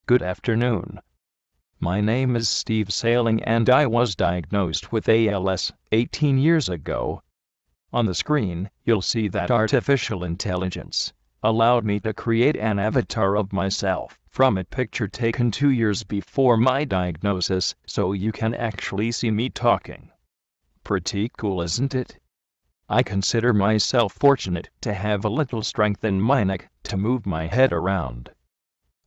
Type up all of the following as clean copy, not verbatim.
Good afternoon. My name is Steve Sailing and I was diagnosed with ALS 18 years ago. On the screen, you'll see that artificial intelligence allowed me to create an avatar of myself from a picture taken 2 years before my diagnosis, so you can actually see me talking. Pretty cool, isn't it? I consider myself fortunate to have a little strength in my neck to move my head around.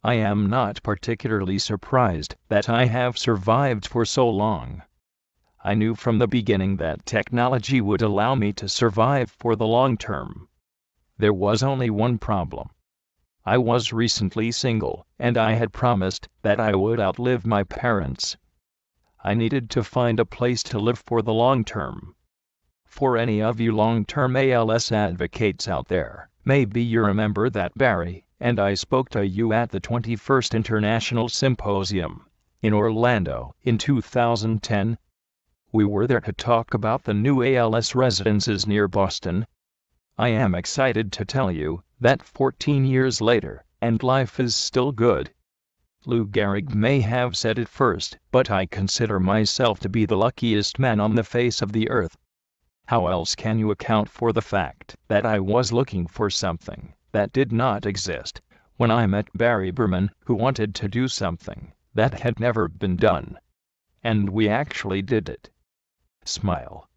I am not particularly surprised that I have survived for so long. I knew from the beginning that technology would allow me to survive for the long term. There was only one problem. I was recently single, and I had promised that I would outlive my parents. I needed to find a place to live for the long term. For any of you long-term ALS advocates out there, maybe you remember that Barry and I spoke to you at the 21st International Symposium in Orlando in 2010. We were there to talk about the new ALS residences near Boston. I am excited to tell you that 14 years later, and life is still good. Lou Gehrig may have said it first, but I consider myself to be the luckiest man on the face of the earth. How else can you account for the fact that I was looking for something that did not exist when I met Barry Berman, who wanted to do something that had never been done? And we actually did it. Smile.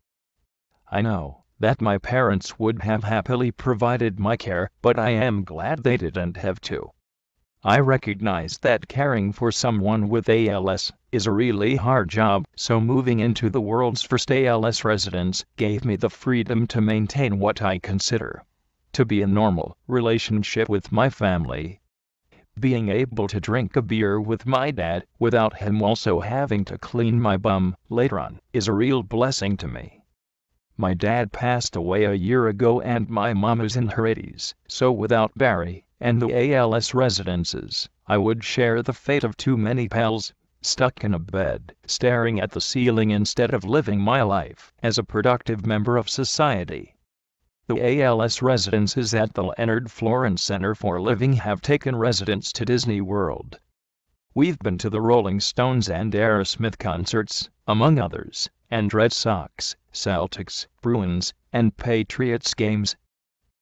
I know that my parents would have happily provided my care, but I am glad they didn't have to. I recognize that caring for someone with ALS is a really hard job, so moving into the world's first ALS residence gave me the freedom to maintain what I consider to be a normal relationship with my family. Being able to drink a beer with my dad without him also having to clean my bum later on is a real blessing to me. My dad passed away a year ago and my mom is in her 80s, so without Barry and the ALS residences, I would share the fate of too many pals, stuck in a bed, staring at the ceiling instead of living my life as a productive member of society. The ALS residences at the Leonard Florence Center for Living have taken residents to Disney World. We've been to the Rolling Stones and Aerosmith concerts, among others, and Red Sox, Celtics, Bruins, and Patriots games.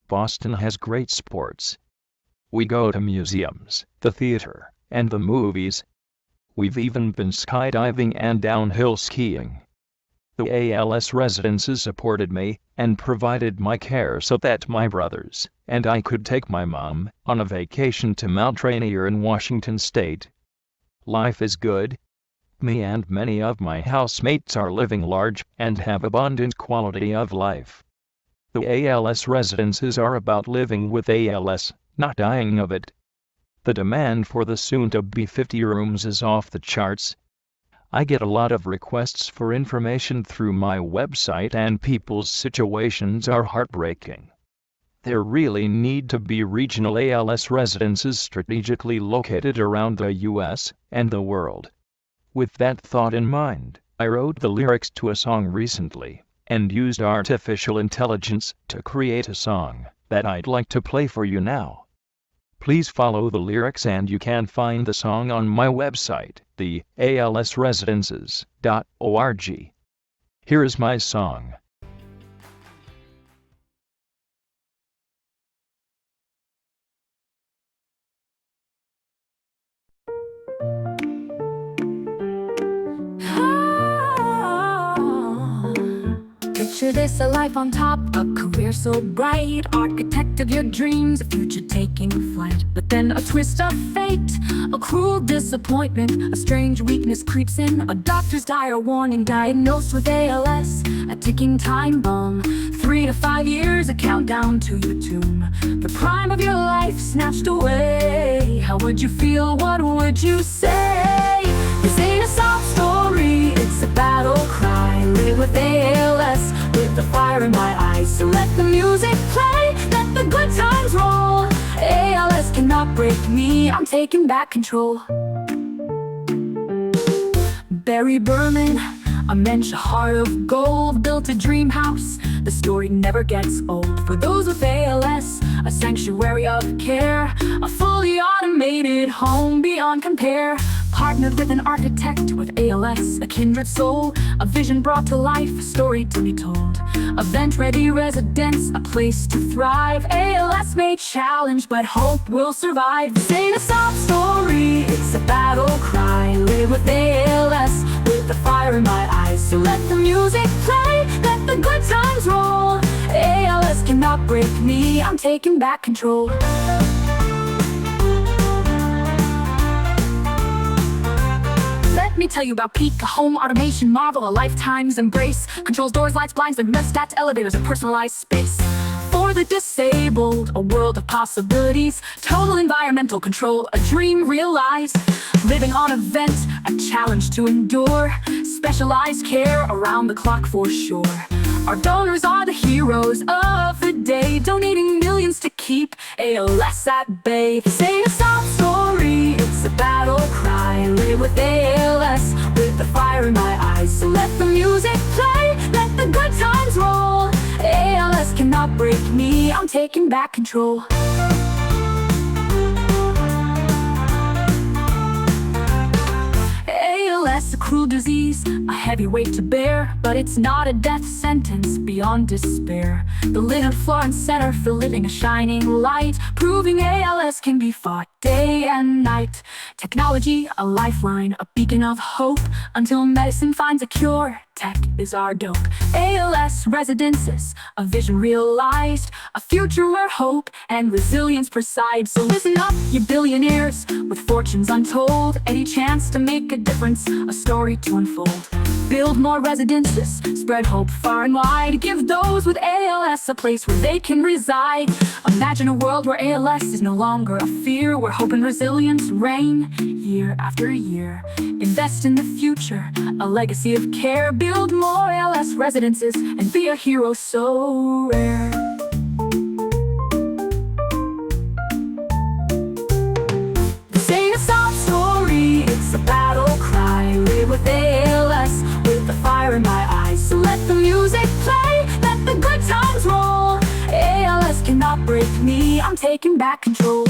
Boston has great sports. We go to museums, the theater, and the movies. We've even been skydiving and downhill skiing. The ALS residences supported me and provided my care so that my brothers and I could take my mom on a vacation to Mount Rainier in Washington State. Life is good. Me and many of my housemates are living large and have abundant quality of life. The ALS residences are about living with ALS, not dying of it. The demand for the soon-to-be 50 rooms is off the charts. I get a lot of requests for information through my website and people's situations are heartbreaking. There really need to be regional ALS residences strategically located around the US and the world. With that thought in mind, I wrote the lyrics to a song recently and used artificial intelligence to create a song that I'd like to play for you now. Please follow the lyrics and you can find the song on my website, the alsresidences.org. Here is my song. Picture this, a life on top, a career so bright, architect of your dreams, a future taking flight. But then a twist of fate, a cruel disappointment, a strange weakness creeps in, a doctor's dire warning, diagnosed with ALS, a ticking time bomb, 3 to 5 years, a countdown to your tomb. The prime of your life snatched away. How would you feel? What would you say? This ain't a sob story, it's a battle cry. Live with ALS, with the fire in my eyes. So let the music play, let the good times roll. ALS cannot break me, I'm taking back control. Barry Berman, a mensch, a heart of gold, built a dream house. The story never gets old. For those with ALS, a sanctuary of care, a fully automated home beyond compare. Partnered with an architect with ALS, a kindred soul, a vision brought to life, a story to be told. Event-ready residence, a place to thrive. ALS may challenge, but hope will survive. This ain't a sob story, it's a battle cry. Live with ALS, with the fire in my eyes. So let the music play, let the good times roll. ALS cannot break me, I'm taking back control. Let me tell you about Peak, a home automation marvel, a lifetime's embrace. Controls doors, lights, blinds, thermostats, elevators, a personalized space. For the disabled, a world of possibilities. Total environmental control, a dream realized. Living on a vent, a challenge to endure. Specialized care around the clock for sure. Our donors are the heroes of the day, donating millions to keep ALS at bay. This ain't a sob story, it's a battle cry. Live with ALS, with the fire in my eyes. So let the music play, let the good times roll. ALS cannot break me, I'm taking back control. ALS, a cruel disease, a heavy weight to bear, but it's not a death sentence beyond despair. The Lynn Florence Center for Living, a shining light, proving ALS can be fought day and night. Technology, a lifeline, a beacon of hope, until medicine finds a cure. Tech is our dope. ALS residences, a vision realized, a future where hope and resilience preside. So listen up, you billionaires, with fortunes untold. Any chance to make a difference, a story to unfold. Build more residences, spread hope far and wide. Give those with ALS a place where they can reside. Imagine a world where ALS is no longer a fear, where hope and resilience reign year after year. Invest in the future, a legacy of care. Build more ALS residences and be a hero so rare. This ain't a sob story, it's a battle cry. Live with ALS, with the fire in my eyes. So let the music play, let the good times roll. ALS cannot break me, I'm taking back control.